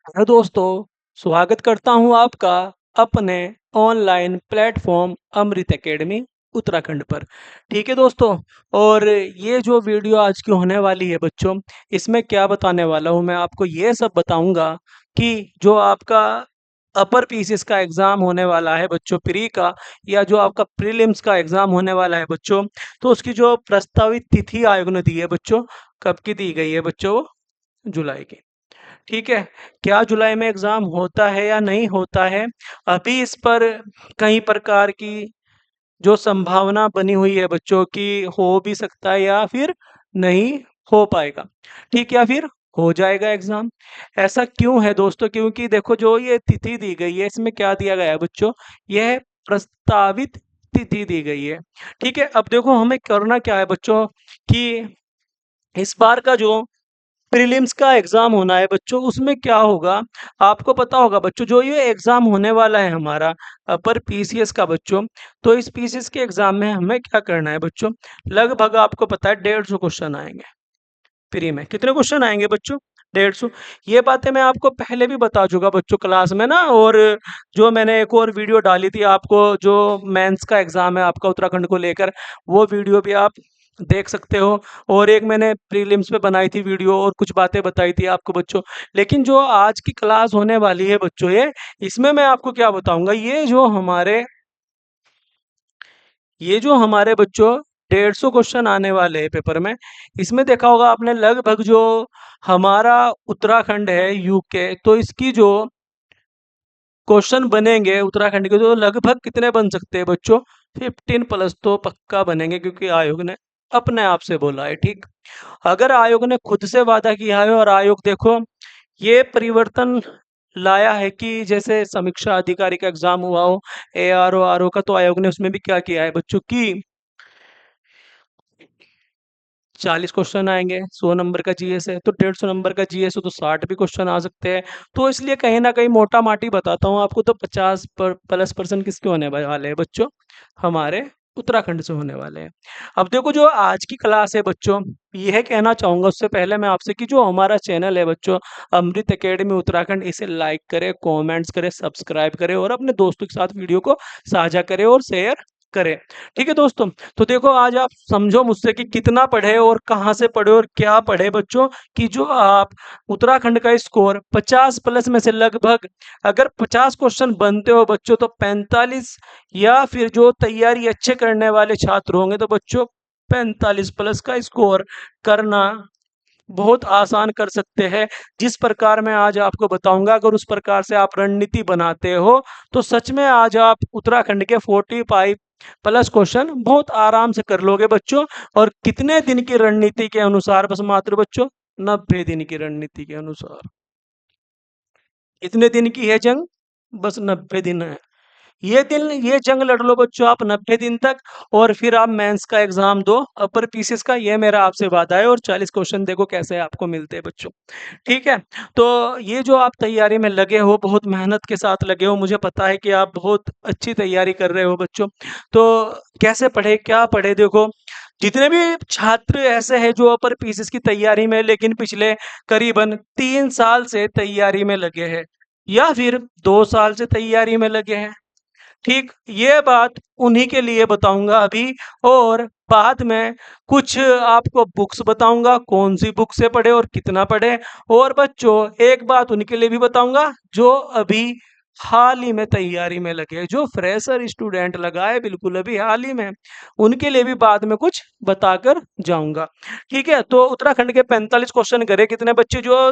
Hello दोस्तों, स्वागत करता हूं आपका अपने ऑनलाइन प्लेटफॉर्म अमृत एकेडमी उत्तराखंड पर। ठीक है दोस्तों। और ये जो वीडियो आज की होने वाली है बच्चों, इसमें क्या बताने वाला हूं मैं आपको ये सब बताऊंगा कि जो आपका अपर पीसीएस का एग्जाम होने वाला है बच्चों, प्री का या जो आपका प्रीलिम्स का एग्जाम होने वाला है बच्चों, तो उसकी जो प्रस्तावित तिथि आयोग ने दी है बच्चों, कब की दी गई है बच्चों? वो जुलाई की। ठीक है। क्या जुलाई में एग्ज़ाम होता है या नहीं होता है? अभी इस पर कई प्रकार की जो संभावना बनी हुई है बच्चों की, हो भी सकता है या फिर नहीं हो पाएगा। ठीक, या फिर हो जाएगा एग्ज़ाम। ऐसा क्यों है दोस्तों? क्योंकि देखो जो ये तिथि दी गई है, इसमें क्या दिया गया है बच्चों? यह प्रस्तावित तिथि दी गई है। ठीक है, अब देखो हमें करना क्या है बच्चों कि इस बार का जो प्रीलिम्स का एग्जाम होना है बच्चों, उसमें क्या होगा आपको पता होगा बच्चों। जो ये एग्जाम होने वाला है हमारा अपर पीसीएस का बच्चों, तो इस पीसीएस के एग्जाम में हमें क्या करना है बच्चों? लगभग आपको पता है 150 क्वेश्चन आएंगे। प्री में कितने क्वेश्चन आएंगे बच्चों? 150। ये बातें मैं आपको पहले भी बता चुका बच्चों क्लास में ना। और जो मैंने एक और वीडियो डाली थी आपको, जो मेंस का एग्जाम है आपका उत्तराखंड को लेकर, वो वीडियो भी आप देख सकते हो। और एक मैंने प्रीलिम्स पे बनाई थी वीडियो और कुछ बातें बताई थी आपको बच्चों। लेकिन जो आज की क्लास होने वाली है बच्चों, ये इसमें मैं आपको क्या बताऊंगा, ये जो हमारे बच्चों 150 क्वेश्चन आने वाले हैं पेपर में। इसमें देखा होगा आपने, लगभग जो हमारा उत्तराखंड है यूके, तो इसकी जो क्वेश्चन बनेंगे उत्तराखंड के, तो लगभग कितने बन सकते हैं बच्चों? 15 प्लस तो पक्का बनेंगे, क्योंकि आयोग ने अपने आप से बोला है। ठीक, अगर आयोग ने खुद से वादा किया है, और आयोग देखो ये परिवर्तन लाया है कि जैसे समीक्षा अधिकारी का एग्जाम हुआ हो, एआरओ आरओ का, तो आयोग ने उसमें भी क्या किया है बच्चों की 40 क्वेश्चन आएंगे। 100 नंबर का जीएस है तो 150 नंबर का जीएस हो तो 60 भी क्वेश्चन आ सकते हैं। तो इसलिए कहीं ना कहीं मोटा माटी बताता हूँ आपको, तो 50+ % किसके होने वाले हैं बच्चों? हमारे उत्तराखंड से होने वाले हैं। अब देखो जो आज की क्लास है बच्चों, यह कहना चाहूंगा उससे पहले मैं आपसे कि जो हमारा चैनल है बच्चों, अमृत एकेडमी उत्तराखंड, इसे लाइक करें, कमेंट्स करें, सब्सक्राइब करें और अपने दोस्तों के साथ वीडियो को साझा करें और शेयर करें। ठीक है दोस्तों। तो देखो आज आप समझो मुझसे कि कितना पढ़े और कहाँ से पढ़े और क्या पढ़े बच्चों, कि जो आप उत्तराखंड का स्कोर 50+ में से लगभग, अगर 50 क्वेश्चन बनते हो बच्चों, तो 45, या फिर जो तैयारी अच्छे करने वाले छात्र होंगे तो बच्चों 45+ का स्कोर करना बहुत आसान कर सकते हैं। जिस प्रकार मैं आज आपको बताऊंगा, अगर उस प्रकार से आप रणनीति बनाते हो, तो सच में आज आप उत्तराखंड के 45+ क्वेश्चन बहुत आराम से कर लोगे बच्चों। और कितने दिन की रणनीति के अनुसार? बस मात्र बच्चों 90 दिन की रणनीति के अनुसार। कितने दिन की है जंग? बस 90 दिन है। ये जंग लड़ लो बच्चों आप 90 दिन तक, और फिर आप मेंस का एग्जाम दो अपर पीसीएस का। ये मेरा आपसे वादा है। और 40 क्वेश्चन देखो कैसे आपको मिलते हैं बच्चों। ठीक है। तो ये जो आप तैयारी में लगे हो, बहुत मेहनत के साथ लगे हो, मुझे पता है कि आप बहुत अच्छी तैयारी कर रहे हो बच्चों। तो कैसे पढ़े, क्या पढ़े? देखो जितने भी छात्र ऐसे हैं जो अपर पीसीएस की तैयारी में, लेकिन पिछले करीबन 3 साल से तैयारी में लगे हैं, या फिर 2 साल से तैयारी में लगे हैं, ठीक, ये बात उन्हीं के लिए बताऊंगा अभी। और बाद में कुछ आपको बुक्स बताऊंगा, कौन सी बुक से पढ़े और कितना पढ़े। और बच्चों एक बात उनके लिए भी बताऊंगा जो अभी हाल ही में तैयारी में लगे हैं, जो फ्रेशर स्टूडेंट लगा है बिल्कुल अभी हाल ही में, उनके लिए भी बाद में कुछ बताकर जाऊंगा। ठीक है। तो उत्तराखंड के 45 क्वेश्चन करे कितने बच्चे जो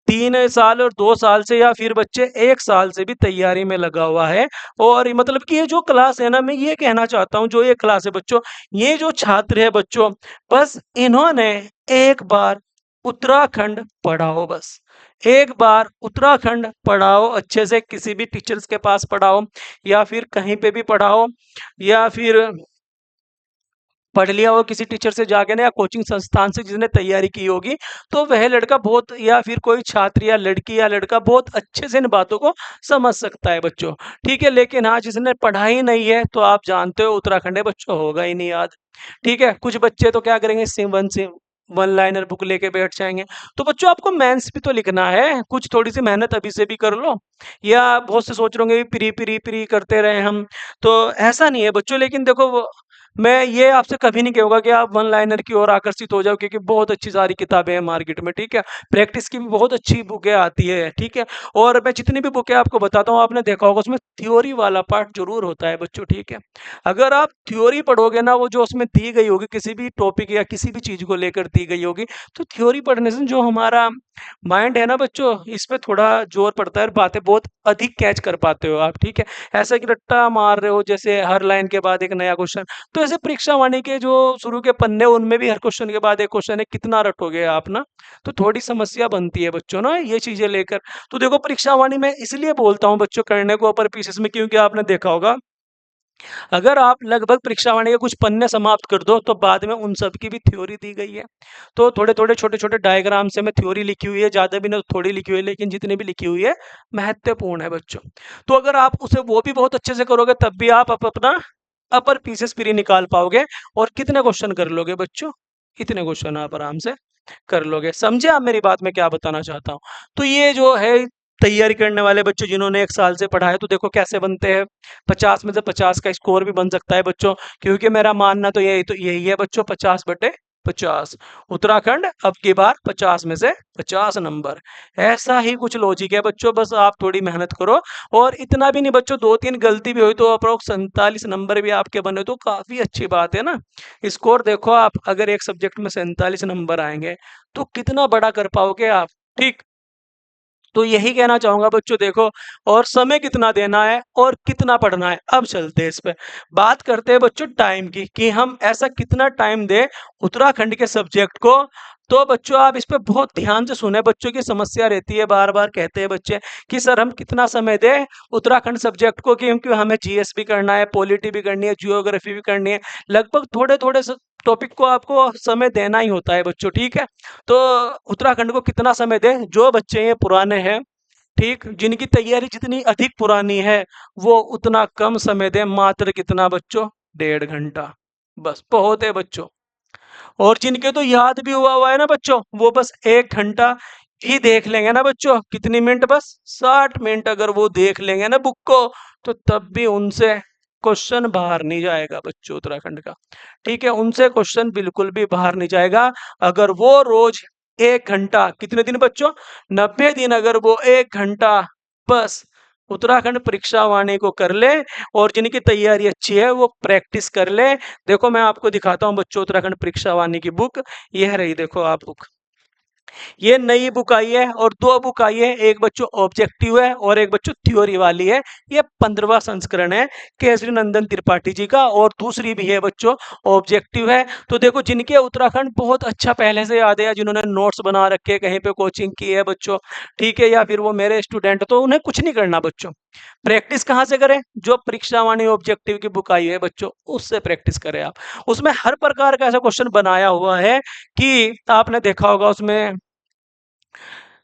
3 साल और 2 साल से, या फिर बच्चे 1 साल से भी तैयारी में लगा हुआ है। और मतलब कि ये जो क्लास है ना, मैं ये कहना चाहता हूँ, जो ये क्लास है बच्चों, ये जो छात्र है बच्चों, बस इन्होंने एक बार उत्तराखंड पढ़ाओ, बस एक बार उत्तराखंड पढ़ाओ अच्छे से, किसी भी टीचर्स के पास पढ़ाओ, या फिर कहीं पे भी पढ़ाओ, या फिर पढ़ लिया हो किसी टीचर से जाके ना, या कोचिंग संस्थान से जिसने तैयारी की होगी, तो वह लड़का बहुत, या फिर कोई छात्र या लड़की या लड़का बहुत अच्छे से इन बातों को समझ सकता है बच्चों। ठीक है। लेकिन हाँ, जिसने पढ़ाई नहीं है, तो आप जानते हो उत्तराखंड है बच्चों, होगा ही नहीं याद। ठीक है। कुछ बच्चे तो क्या करेंगे, SIM one, SIM one liner book लेके बैठ जाएंगे। तो बच्चों आपको मेंस भी तो लिखना है, कुछ थोड़ी सी मेहनत अभी से भी कर लो। या बहुत से सोच रहे होंगे प्री प्री प्री करते रहे हम, तो ऐसा नहीं है बच्चों। लेकिन देखो मैं ये आपसे कभी नहीं कहूँगा कि आप वन लाइनर की ओर आकर्षित हो जाओ, क्योंकि बहुत अच्छी सारी किताबें हैं मार्केट में, ठीक है। प्रैक्टिस की भी बहुत अच्छी बुकें आती है, ठीक है। और मैं जितनी भी बुकें आपको बताता हूँ, आपने देखा होगा उसमें थ्योरी वाला पार्ट जरूर होता है बच्चों, ठीक है। अगर आप थ्योरी पढ़ोगे ना, वो जो उसमें दी गई होगी किसी भी टॉपिक या किसी भी चीज को लेकर दी गई होगी, तो थ्योरी पढ़ने से जो हमारा माइंड है ना बच्चों, इस पे थोड़ा जोर पड़ता है और बातें बहुत अधिक कैच कर पाते हो आप, ठीक है। ऐसा कि रट्टा मार रहे हो जैसे हर लाइन के बाद एक नया क्वेश्चन। तो ऐसे परीक्षा वाणी के जो शुरू के पन्ने, उनमें भी हर क्वेश्चन के बाद एक क्वेश्चन है, कितना रटोगे आप ना। तो थोड़ी समस्या बनती है बच्चों ना ये चीजें लेकर। तो देखो परीक्षा वाणी में इसलिए बोलता हूँ बच्चों करने को अपर पीसेस में, क्योंकि आपने देखा होगा अगर आप लगभग परीक्षा वाणी के कुछ पन्ने समाप्त कर दो, तो बाद में उन सब की भी थ्योरी दी गई है। तो थोड़े थोड़े छोटे छोटे डायग्राम से में थ्योरी लिखी हुई है, ज्यादा भी ना थोड़ी लिखी हुई है, लेकिन जितनी भी लिखी हुई है महत्वपूर्ण है बच्चों। तो अगर आप उसे वो भी बहुत अच्छे से करोगे, तब भी आप अपना अपर पीसेस फ्री निकाल पाओगे। और कितने क्वेश्चन कर लोगे बच्चों, इतने क्वेश्चन आप आराम से कर लोगे। समझे आप मेरी बात में क्या बताना चाहता हूँ। तो ये जो है तैयारी करने वाले बच्चों जिन्होंने एक साल से पढ़ा है, तो देखो कैसे बनते हैं। 50 में से 50 का स्कोर भी बन सकता है बच्चों, क्योंकि मेरा मानना तो यही है बच्चों, 50/50। उत्तराखंड अब की बार 50 में से 50 नंबर। ऐसा ही कुछ लॉजिक है बच्चों, बस आप थोड़ी मेहनत करो। और इतना भी नहीं बच्चों, 2-3 गलती भी हुई तो अप्रोक्स 47 नंबर भी आपके बने, तो काफी अच्छी बात है ना। स्कोर देखो आप, अगर एक सब्जेक्ट में 47 नंबर आएंगे, तो कितना बड़ा कर पाओगे आप, ठीक। तो यही कहना चाहूंगा बच्चों, देखो और समय कितना देना है और कितना पढ़ना है। अब चलते हैं इस पे, बात करते हैं बच्चों टाइम की, कि हम ऐसा कितना टाइम दें उत्तराखंड के सब्जेक्ट को। तो बच्चों आप इस पे बहुत ध्यान से सुने, बच्चों की समस्या रहती है, बार बार कहते हैं बच्चे कि सर हम कितना समय दें उत्तराखंड सब्जेक्ट को, क्योंकि हमें जीएस भी करना है, पॉलिटी भी करनी है, जियोग्राफी भी करनी है। लगभग थोड़े थोड़े टॉपिक को आपको समय देना ही होता है बच्चों, ठीक है। तो उत्तराखंड को कितना समय दें, जो बच्चे ये पुराने हैं, ठीक, जिनकी तैयारी जितनी अधिक पुरानी है, वो उतना कम समय दें, मात्र कितना बच्चों, 1.5 घंटा, बस बहुत है बच्चों। और जिनके तो याद भी हुआ है ना बच्चों, वो बस 1 घंटा ही देख लेंगे ना बच्चों, कितनी मिनट, बस 60 मिनट अगर वो देख लेंगे ना बुक को, तो तब भी उनसे क्वेश्चन बाहर नहीं जाएगा बच्चों उत्तराखंड का, ठीक है। उनसे क्वेश्चन बिल्कुल भी बाहर नहीं जाएगा। अगर वो रोज 1 घंटा, कितने दिन बच्चों, 90 दिन, अगर वो 1 घंटा बस उत्तराखंड परीक्षा वाणी को कर ले, और जिनकी तैयारी अच्छी है वो प्रैक्टिस कर ले। देखो मैं आपको दिखाता हूँ बच्चों उत्तराखंड परीक्षा वाणी की बुक, यह रही, देखो आप बुक। ये नई बुक आई है, और दो बुक आई है, एक बच्चों ऑब्जेक्टिव है और एक बच्चों थ्योरी वाली है। ये 15वां संस्करण है केसरी नंदन त्रिपाठी जी का, और दूसरी भी है बच्चों ऑब्जेक्टिव है। तो देखो जिनके उत्तराखंड बहुत अच्छा पहले से याद है, जिन्होंने नोट्स बना रखे, कहीं पे कोचिंग की है बच्चों, ठीक है, या फिर वो मेरे स्टूडेंट, तो उन्हें कुछ नहीं करना बच्चों। प्रैक्टिस कहाँ से करें, जो परीक्षा वाणी ऑब्जेक्टिव की बुक आई है बच्चों, उससे प्रैक्टिस करें आप। उसमें हर प्रकार का ऐसा क्वेश्चन बनाया हुआ है कि आपने देखा होगा उसमें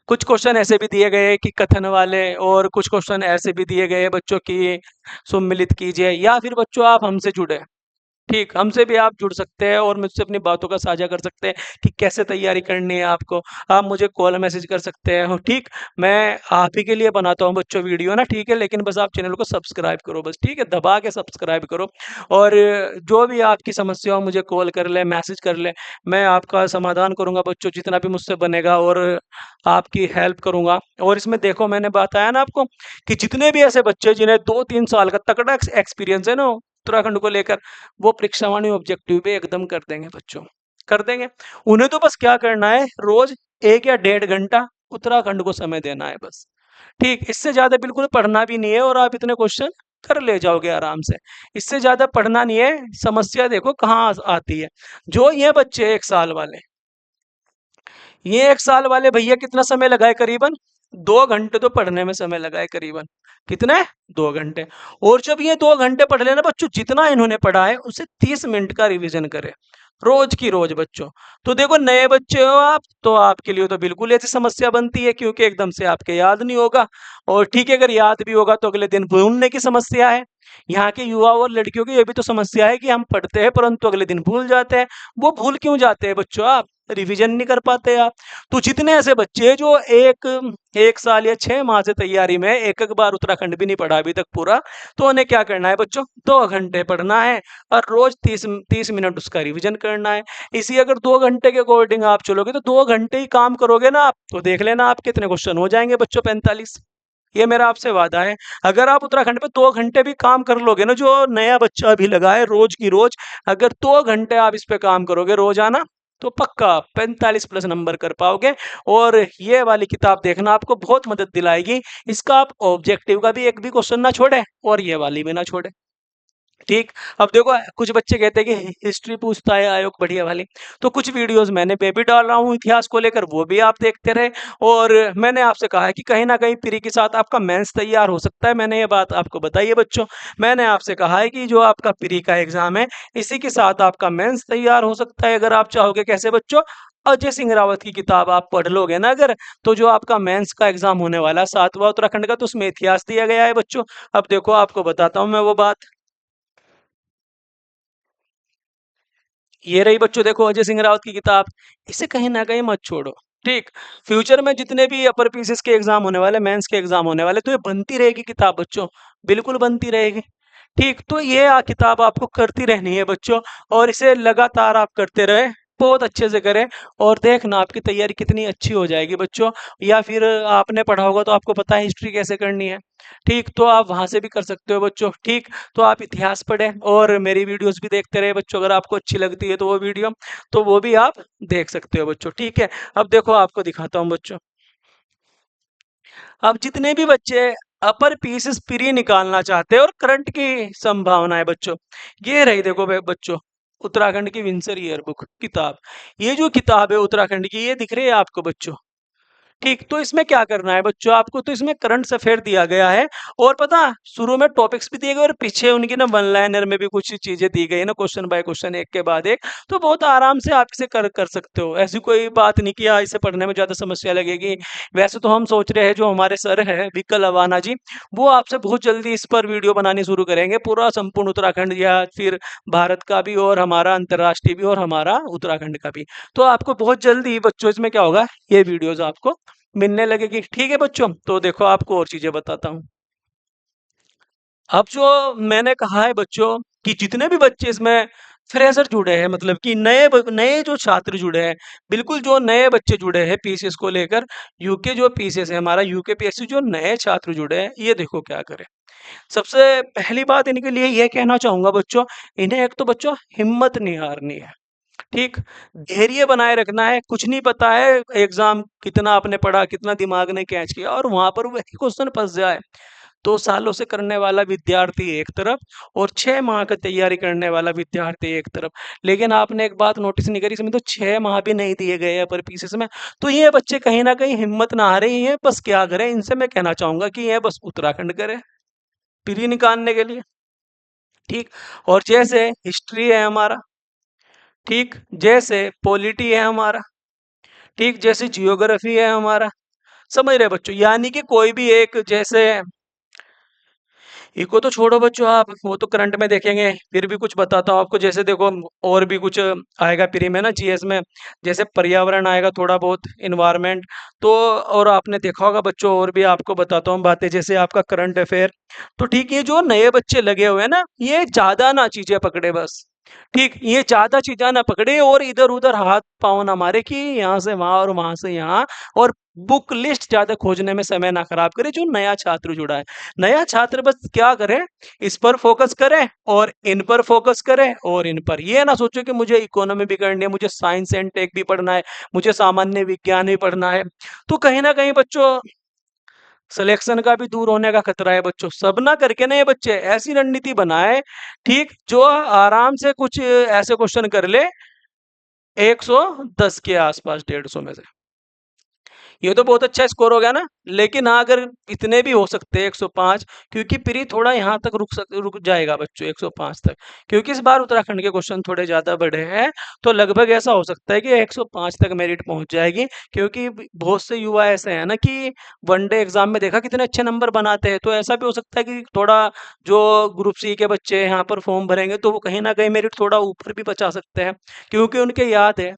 कुछ क्वेश्चन ऐसे भी दिए गए कि कथन वाले, और कुछ क्वेश्चन ऐसे भी दिए गए बच्चों की सम्मिलित कीजिए, या फिर बच्चों आप हमसे जुड़े, ठीक, हमसे भी आप जुड़ सकते हैं और मुझसे अपनी बातों का साझा कर सकते हैं कि कैसे तैयारी करनी है आपको। आप मुझे कॉल मैसेज कर सकते हैं, हो ठीक। मैं आप ही के लिए बनाता हूँ बच्चों वीडियो ना, ठीक है, लेकिन बस आप चैनल को सब्सक्राइब करो, बस ठीक है, दबा के सब्सक्राइब करो। और जो भी आपकी समस्या हो मुझे कॉल कर ले, मैसेज कर ले, मैं आपका समाधान करूंगा बच्चों, जितना भी मुझसे बनेगा, और आपकी हेल्प करूंगा। और इसमें देखो मैंने बताया ना आपको कि जितने भी ऐसे बच्चे जिन्हें 2-3 साल का तगड़ा एक्सपीरियंस है ना उत्तराखंड को लेकर, वो परीक्षा वाणी ऑब्जेक्टिव पे एकदम कर देंगे बच्चों, कर देंगे। उन्हें तो बस क्या करना है, रोज 1 या 1.5 घंटा उत्तराखंड को समय देना है बस, ठीक। इससे ज्यादा बिल्कुल पढ़ना भी नहीं है, और आप इतने क्वेश्चन कर ले जाओगे आराम से। इससे ज्यादा पढ़ना नहीं है। समस्या देखो कहाँ आती है, जो ये बच्चे 1 साल वाले, ये 1 साल वाले भैया कितना समय लगाए, करीबन 2 घंटे तो पढ़ने में समय लगाए, करीबन कितने, 2 घंटे। और जब ये 2 घंटे पढ़ लेना बच्चों, जितना इन्होंने पढ़ा है उसे 30 मिनट का रिवीजन करें, रोज की रोज बच्चों। तो देखो नए बच्चे हो आप, तो आपके लिए तो बिल्कुल ऐसी समस्या बनती है, क्योंकि एकदम से आपके याद नहीं होगा। और ठीक है, अगर याद भी होगा तो अगले दिन भूलने की समस्या है। यहाँ के युवा और लड़कियों की ये भी तो समस्या है कि हम पढ़ते हैं परंतु अगले दिन भूल जाते हैं। वो भूल क्यों जाते हैं बच्चों आप, रिवीजन नहीं कर पाते आप। तो जितने ऐसे बच्चे जो एक एक साल या 6 माह से तैयारी में एक एक बार उत्तराखंड भी नहीं पढ़ा अभी तक पूरा, तो उन्हें क्या करना है बच्चों, 2 घंटे पढ़ना है और रोज 30 30 मिनट उसका रिवीजन करना है। इसी अगर 2 घंटे के अकॉर्डिंग आप चलोगे तो 2 घंटे ही काम करोगे ना आप, तो देख लेना आप कितने क्वेश्चन हो जाएंगे बच्चों, 45। ये मेरा आपसे वादा है। अगर आप उत्तराखंड पे 2 घंटे भी काम कर लोगे ना, जो नया बच्चा अभी लगा है रोज की रोज, अगर 2 घंटे आप इस पे काम करोगे रोजाना, तो पक्का 45 प्लस नंबर कर पाओगे। और ये वाली किताब देखना आपको बहुत मदद दिलाएगी। इसका आप ऑब्जेक्टिव का भी एक भी क्वेश्चन ना छोड़े और ये वाली भी ना छोड़े। ठीक। अब देखो कुछ बच्चे कहते हैं कि हिस्ट्री पूछता है आयोग बढ़िया वाली, तो कुछ वीडियोस मैं भी डाल रहा हूँ इतिहास को लेकर, वो भी आप देखते रहे। और मैंने आपसे कहा है कि कहीं ना कहीं प्री के साथ आपका मेंस तैयार हो सकता है, मैंने ये बात आपको बताई है बच्चों। मैंने आपसे कहा है कि जो आपका प्री का एग्जाम है, इसी के साथ आपका मेंस तैयार हो सकता है अगर आप चाहोगे। कैसे बच्चों, अजय सिंह रावत की किताब आप पढ़ लोगे ना अगर, तो जो आपका मेंस का एग्जाम होने वाला है 7वां उत्तराखंड का, तो उसमें इतिहास दिया गया है बच्चों। अब देखो आपको बताता हूँ मैं वो बात। ये रही बच्चों, देखो अजय सिंह रावत की किताब, इसे कहीं ना कहीं मत छोड़ो। ठीक। फ्यूचर में जितने भी अपर पीसीएस के एग्जाम होने वाले, मेंस के एग्जाम होने वाले, तो ये बनती रहेगी किताब बच्चों, बिल्कुल बनती रहेगी। ठीक। तो ये किताब आपको करती रहनी है बच्चों, और इसे लगातार आप करते रहे, बहुत अच्छे से करें, और देखना आपकी तैयारी कितनी अच्छी हो जाएगी बच्चों। या फिर आपने पढ़ा होगा तो आपको पता है हिस्ट्री कैसे करनी है। ठीक। तो आप वहां से भी कर सकते हो बच्चों। ठीक। तो आप इतिहास पढ़ें और मेरी वीडियोस भी देखते रहे बच्चों, अगर आपको अच्छी लगती है तो वो वीडियो, तो वो भी आप देख सकते हो बच्चों। ठीक है। अब देखो आपको दिखाता हूँ बच्चों। अब जितने भी बच्चे अपर पीसेस प्री निकालना चाहते हैं और करंट की संभावना है बच्चों, ये रही देखो बच्चों, उत्तराखंड की विंसर ईयर बुक किताब। ये जो किताब है उत्तराखंड की, ये दिख रही है आपको बच्चों। ठीक। तो इसमें क्या करना है बच्चों आपको, तो इसमें करंट अफेयर दिया गया है, और पता शुरू में टॉपिक्स भी दिए गए और पीछे उनकी ना वन लाइनर में भी कुछ चीजें दी गई है ना, क्वेश्चन बाय क्वेश्चन एक के बाद एक। तो बहुत आराम से आप इसे कर कर सकते हो, ऐसी कोई बात नहीं कि इसे पढ़ने में ज्यादा समस्या लगेगी। वैसे तो हम सोच रहे हैं, जो हमारे सर है विकल अवाना जी, वो आपसे बहुत जल्दी इस पर वीडियो बनानी शुरू करेंगे, पूरा संपूर्ण उत्तराखंड या फिर भारत का भी, और हमारा अंतर्राष्ट्रीय भी, और हमारा उत्तराखंड का भी। तो आपको बहुत जल्दी बच्चों इसमें क्या होगा, ये वीडियोज आपको मिलने लगेगी। ठीक है बच्चों, तो देखो आपको और चीजें बताता हूँ। अब जो मैंने कहा है बच्चों, कि जितने भी बच्चे इसमें फ्रेशर जुड़े हैं, मतलब कि नए जो छात्र जुड़े हैं, बिल्कुल जो नए बच्चे जुड़े हैं पीसीएस को लेकर, यूके जो पीसीएस है हमारा, यूके पीएससी, जो नए छात्र जुड़े हैं, ये देखो क्या करें। सबसे पहली बात इनके लिए ये कहना चाहूंगा बच्चों, इन्हें एक तो बच्चों हिम्मत नहीं हारनी है। ठीक। धैर्य बनाए रखना है, कुछ नहीं पता है एग्जाम कितना आपने पढ़ा, कितना दिमाग ने कैच किया, और वहां पर वही क्वेश्चन फंस जाए। 2 सालों से करने वाला विद्यार्थी एक तरफ, और 6 माह की तैयारी करने वाला विद्यार्थी एक तरफ। लेकिन आपने एक बात नोटिस नहीं करी, इसमें तो 6 माह भी नहीं दिए गए हैं पर पीसीएस में। तो ये बच्चे कहीं ना कहीं हिम्मत ना हारे, ये बस क्या करें, इनसे मैं कहना चाहूंगा कि ये बस उत्तराखंड करें प्री निकालने के लिए। ठीक। और जैसे हिस्ट्री है हमारा, ठीक, जैसे पॉलिटी है हमारा, ठीक, जैसे जियोग्राफी है हमारा, समझ रहे बच्चों, यानी कि कोई भी एक, जैसे इको तो छोड़ो बच्चों आप, वो तो करंट में देखेंगे, फिर भी कुछ बताता हूँ आपको। जैसे देखो और भी कुछ आएगा प्री में ना, जीएस में, जैसे पर्यावरण आएगा थोड़ा बहुत, इन्वायरमेंट। तो और आपने देखा होगा बच्चों, और भी आपको बताता हूँ बातें, जैसे आपका करंट अफेयर। तो ठीक, ये जो नए बच्चे लगे हुए हैं ना, ये ज्यादा ना चीजें पकड़े बस। ठीक, ये ज्यादा चीजें ना पकड़े और इधर उधर हाथ पाँव ना मारे कि यहाँ से वहां और वहां से यहाँ, और बुक लिस्ट ज्यादा खोजने में समय ना खराब करे। जो नया छात्र जुड़ा है, नया छात्र बस क्या करे, इस पर फोकस करे और इन पर फोकस करे, और इन पर ये ना सोचो कि मुझे इकोनॉमी भी करनी है, मुझे साइंस एंड टेक भी पढ़ना है, मुझे सामान्य विज्ञान भी पढ़ना है। तो कहीं ना कहीं बच्चों सिलेक्शन का भी दूर होने का खतरा है बच्चों। सब ना करके ना ये बच्चे ऐसी रणनीति बनाए, ठीक, जो आराम से कुछ ऐसे क्वेश्चन कर ले 110 के आसपास, 150 में से। ये तो बहुत अच्छा स्कोर हो गया ना। लेकिन हाँ, अगर इतने भी हो सकते हैं 105, क्योंकि प्री थोड़ा यहाँ तक रुक जाएगा बच्चों 105 तक, क्योंकि इस बार उत्तराखंड के क्वेश्चन थोड़े ज्यादा बड़े हैं। तो लगभग ऐसा हो सकता है कि 105 तक मेरिट पहुंच जाएगी, क्योंकि बहुत से युवा ऐसे हैं ना कि वनडे एग्जाम में देखा कितने अच्छे नंबर बनाते हैं। तो ऐसा भी हो सकता है कि थोड़ा जो ग्रुप सी के बच्चे यहाँ पर फॉर्म भरेंगे, तो वो कहीं ना कहीं मेरिट थोड़ा ऊपर भी बचा सकते हैं, क्योंकि उनके याद है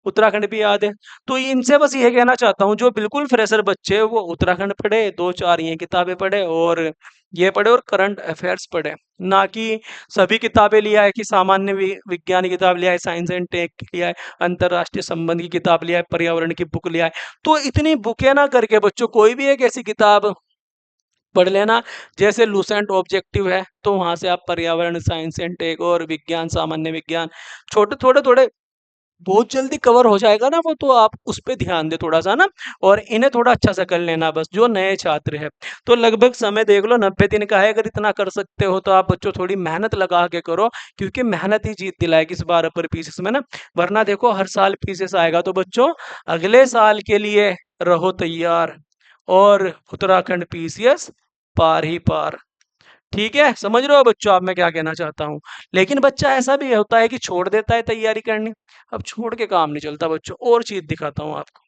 उत्तराखंड भी याद है। तो इनसे बस ये कहना चाहता हूँ, जो बिल्कुल फ्रेशर बच्चे हैं वो उत्तराखंड पढ़े, 2-4 ये किताबें पढ़े और ये पढ़े और करंट अफेयर्स पढ़े। ना कि सभी किताबें लिया है कि सामान्य विज्ञान की किताब लिया है, साइंस एंड टेक की लिया है, अंतरराष्ट्रीय संबंध की किताब लिया है, पर्यावरण की बुक लिया है। तो इतनी बुकें ना करके बच्चों कोई भी एक ऐसी किताब पढ़ लेना, जैसे लूसेंट ऑब्जेक्टिव है, तो वहाँ से आप पर्यावरण, साइंस एंड टेक और विज्ञान, सामान्य विज्ञान, छोटे थोड़े-थोड़े बहुत जल्दी कवर हो जाएगा ना वो, तो आप उस पे ध्यान दें थोड़ा-सा ना, और इन्हें थोड़ा अच्छा सा कर लेना बस, जो नए छात्र हैं। तो लगभग समय देख लो 90 दिन का है, अगर इतना कर सकते हो तो आप बच्चों थोड़ी मेहनत लगा के करो, क्योंकि मेहनत ही जीत दिलाएगी इस बार अपर पीसीएस में ना। वरना देखो हर साल पीसीएस आएगा, तो बच्चों अगले साल के लिए रहो तैयार, और उत्तराखंड पीसीएस पार ही पार। ठीक है, समझ रहे हो बच्चों आप मैं क्या कहना चाहता हूँ। लेकिन बच्चा ऐसा भी होता है कि छोड़ देता है तैयारी करनी। अब छोड़ के काम नहीं चलता बच्चों, और चीज दिखाता हूँ आपको।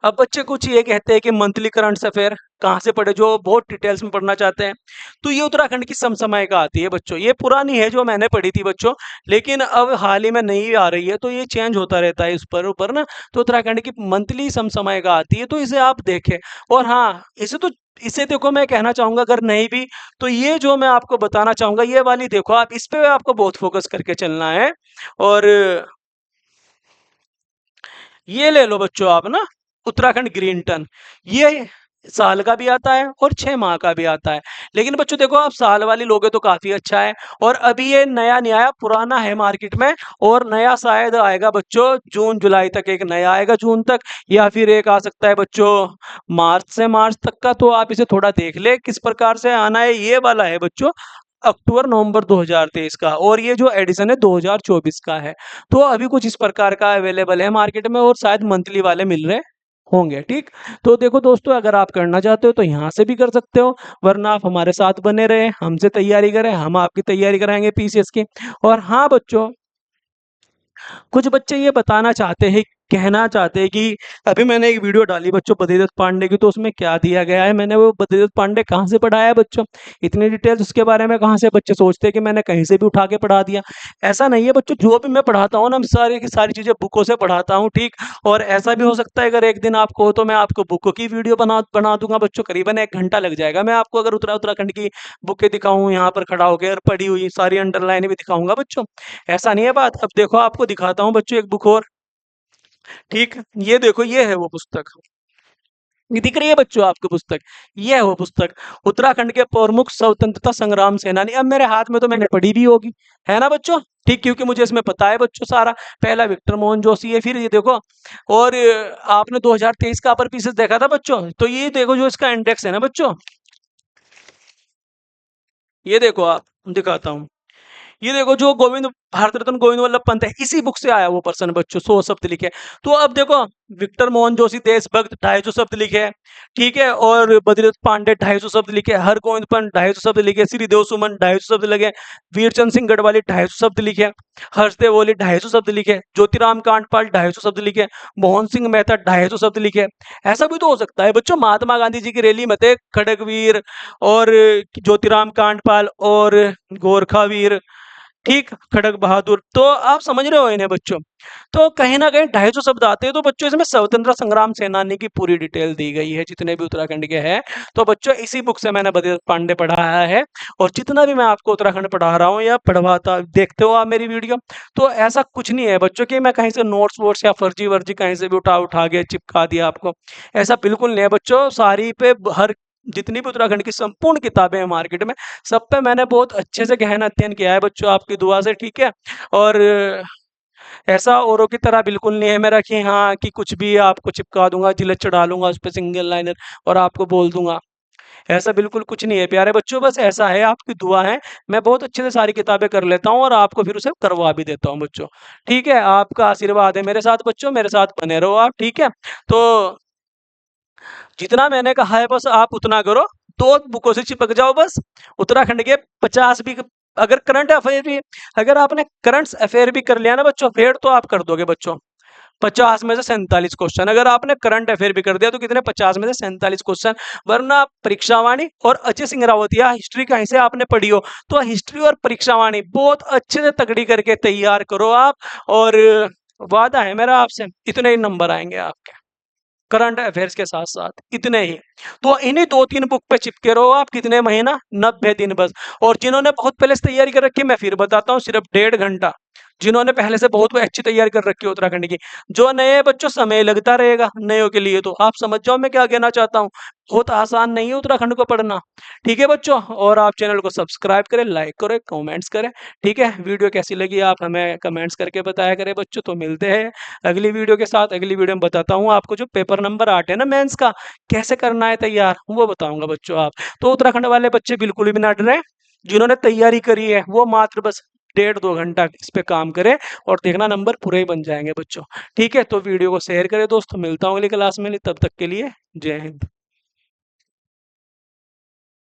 अब बच्चे कुछ ये कहते हैं कि मंथली करंट अफेयर कहाँ से पढ़े, जो बहुत डिटेल्स में पढ़ना चाहते हैं। तो ये उत्तराखंड की समसामयिका आती है बच्चों, ये पुरानी है जो मैंने पढ़ी थी बच्चों, लेकिन अब हाल ही में नई आ रही है, तो ये चेंज होता रहता है इस पर ऊपर ना। तो उत्तराखंड की मंथली समसामयिका आती है, तो इसे आप देखें। और हाँ, इसे देखो, मैं कहना चाहूंगा अगर नहीं भी, तो ये जो मैं आपको बताना चाहूंगा ये वाली देखो आप, इस पे आपको बहुत फोकस करके चलना है। और ये ले लो बच्चों आप ना, उत्तराखंड ग्रीन टन, ये साल का भी आता है और 6 माह का भी आता है। लेकिन बच्चों देखो, आप साल वाली लोगे तो काफी अच्छा है, और अभी ये नया नहीं आया, पुराना है मार्केट में, और नया शायद आएगा बच्चों जून जुलाई तक, एक नया आएगा जून तक, या फिर एक आ सकता है बच्चों मार्च तक का। तो आप इसे थोड़ा देख ले किस प्रकार से आना है। ये वाला है बच्चों अक्टूबर नवंबर 2023 का, और ये जो एडिशन है 2024 का है। तो अभी कुछ इस प्रकार का अवेलेबल है मार्केट में, और शायद मंथली वाले मिल रहे होंगे। ठीक, तो देखो दोस्तों, अगर आप करना चाहते हो तो यहाँ से भी कर सकते हो, वरना आप हमारे साथ बने रहे, हमसे तैयारी करें, हम आपकी तैयारी कराएंगे पीसीएस की। और हाँ बच्चों, कुछ बच्चे ये बताना चाहते हैं, कहना चाहते हैं कि अभी मैंने एक वीडियो डाली बच्चों बद्रीदत्त पांडे की, तो उसमें क्या दिया गया है, मैंने वो बद्रीदत्त पांडे कहाँ से पढ़ाया है बच्चों, इतनी डिटेल्स उसके बारे में कहाँ से, बच्चे सोचते हैं कि मैंने कहीं से भी उठा के पढ़ा दिया। ऐसा नहीं है बच्चों, जो भी मैं पढ़ाता हूँ ना, मैं सारी की सारी चीज़ें बुकों से पढ़ाता हूँ। ठीक, और ऐसा भी हो सकता है अगर एक दिन आपको हो तो मैं आपको बुक की वीडियो बना बना दूंगा बच्चों, करीबन 1 घंटा लग जाएगा। मैं आपको अगर उत्तराखंड की बुकें दिखाऊं यहाँ पर खड़ा होकर, पढ़ी हुई सारी अंडरलाइन भी दिखाऊंगा बच्चों, ऐसा नहीं है बात। अब देखो आपको दिखाता हूँ बच्चों एक बुक और। ठीक, ये देखो, ये है वो पुस्तक, ये दिख रही है बच्चों आपको पुस्तक, ये है वो पुस्तक, उत्तराखंड के प्रमुख स्वतंत्रता संग्राम सेनानी। अब मेरे हाथ में तो मैंने पढ़ी भी होगी, है ना बच्चों। ठीक, क्योंकि मुझे इसमें पता है बच्चों सारा। पहला विक्टर मोहन जोशी है, फिर ये देखो, और आपने 2023 का अपर पीसेस देखा था बच्चों, तो ये देखो जो इसका इंडेक्स है ना बच्चों, ये देखो आप, दिखाता हूँ। ये देखो जो भारत रत्न गोविंद वल्लभ पंत है, इसी बुक से आया वो पर्सन बच्चों, 100 शब्द लिखे। तो अब देखो, विक्टर मोहन जोशी देशभक्त 250 शब्द लिखे, ठीक है, और बद्रीदत्त पांडे 250 शब्द लिखे, हरगोविंद पंत 250 शब्द लिखे, श्रीदेव सुमन 250 शब्द लगे, वीरचंद सिंह गढ़वाली 250 शब्द लिखे, हर्षदेव ओली 250 शब्द लिखे, ज्योतिराम कांडपाल 250 शब्द लिखे, मोहन सिंह मेहता 250 शब्द लिखे। ऐसा भी तो हो सकता है बच्चों, महात्मा गांधी जी की रैली में थे खड़गवीर और ज्योतिराम कांडपाल और गोरखावीर, ठीक, खड़ग बहादुर, तो आप समझ रहे हो इन्हें बच्चों। तो कहीं ना कहीं 250 शब्द आते हैं, तो बच्चों इसमें स्वतंत्रता संग्राम सेनानी की पूरी डिटेल दी गई है, जितने भी उत्तराखंड के हैं। तो बच्चों इसी बुक से मैंने बद्रीदत्त पांडे पढ़ाया है, और जितना भी मैं आपको उत्तराखंड पढ़ा रहा हूँ या पढ़वाता, देखते हो आप मेरी वीडियो, तो ऐसा कुछ नहीं है बच्चों कि मैं कहीं से नोट्स वोट्स या फर्जी वर्जी कहीं से भी उठा उठा के चिपका दिया आपको, ऐसा बिल्कुल नहीं है बच्चों। सारी पे हर जितनी भी उत्तराखंड की संपूर्ण किताबें हैं मार्केट में, सब पे मैंने बहुत अच्छे से गहन अध्ययन किया है बच्चों, आपकी दुआ से। ठीक है, और ऐसा औरों की तरह बिल्कुल नहीं है मेरा कि हाँ कि कुछ भी आपको चिपका दूंगा, जिलेट चढ़ा लूंगा उस पर सिंगल लाइनर और आपको बोल दूंगा, ऐसा बिल्कुल कुछ नहीं है प्यारे बच्चों। बस ऐसा है, आपकी दुआ है, मैं बहुत अच्छे से सारी किताबें कर लेता हूँ और आपको फिर उसे करवा भी देता हूँ बच्चों। ठीक है, आपका आशीर्वाद है मेरे साथ बच्चों, मेरे साथ बने रहो आप। ठीक है, तो जितना मैंने कहा है बस आप उतना करो, 2 बुकों से चिपक जाओ बस। उत्तराखंड के 50 भी, अगर करंट अफेयर भी, अगर आपने करंट अफेयर भी कर लिया ना बच्चों, फिर तो आप कर दोगे बच्चों, 50 में से 47 क्वेश्चन। अगर आपने करंट अफेयर भी कर दिया तो कितने, 50 में से 47 क्वेश्चन। वरना परीक्षावाणी और अजय सिंह रावतिया हिस्ट्री कहीं से आपने पढ़ी हो तो हिस्ट्री और परीक्षावाणी बहुत अच्छे से तगड़ी करके तैयार करो आप। और वादा है मेरा आपसे, इतने ही नंबर आएंगे आपके करंट अफेयर्स के साथ साथ, इतने ही। तो इन्हीं 2-3 बुक पे चिपके रहो आप, कितने महीना, 90 दिन बस। और जिन्होंने बहुत पहले से तैयारी कर रखी है, मैं फिर बताता हूँ, सिर्फ 1.5 घंटा। जिन्होंने पहले से बहुत अच्छी तैयारी कर रखी है उत्तराखंड की। जो नए बच्चों, समय लगता रहेगा नयों के लिए, तो आप समझ जाओ मैं क्या कहना चाहता हूँ। बहुत आसान नहीं है उत्तराखंड को पढ़ना। ठीक है बच्चों, और आप चैनल को सब्सक्राइब करें, लाइक करें, कमेंट्स करें। ठीक है, वीडियो कैसी लगी आप हमें कमेंट्स करके बताया करें बच्चों। तो मिलते हैं अगली वीडियो के साथ। अगली वीडियो में बताता हूँ आपको जो पेपर नंबर 8 है ना मेंस का, कैसे करना है तैयार, वो बताऊंगा बच्चों आप। तो उत्तराखंड वाले बच्चे बिल्कुल भी ना डरें, जिन्होंने तैयारी करी है वो मात्र बस 1.5-2 घंटा इस पे काम करें और देखना नंबर पूरे ही बन जाएंगे बच्चों। ठीक है, तो वीडियो को शेयर करें दोस्तों। मिलता हूँ अगली क्लास में, तब तक के लिए जय हिंद।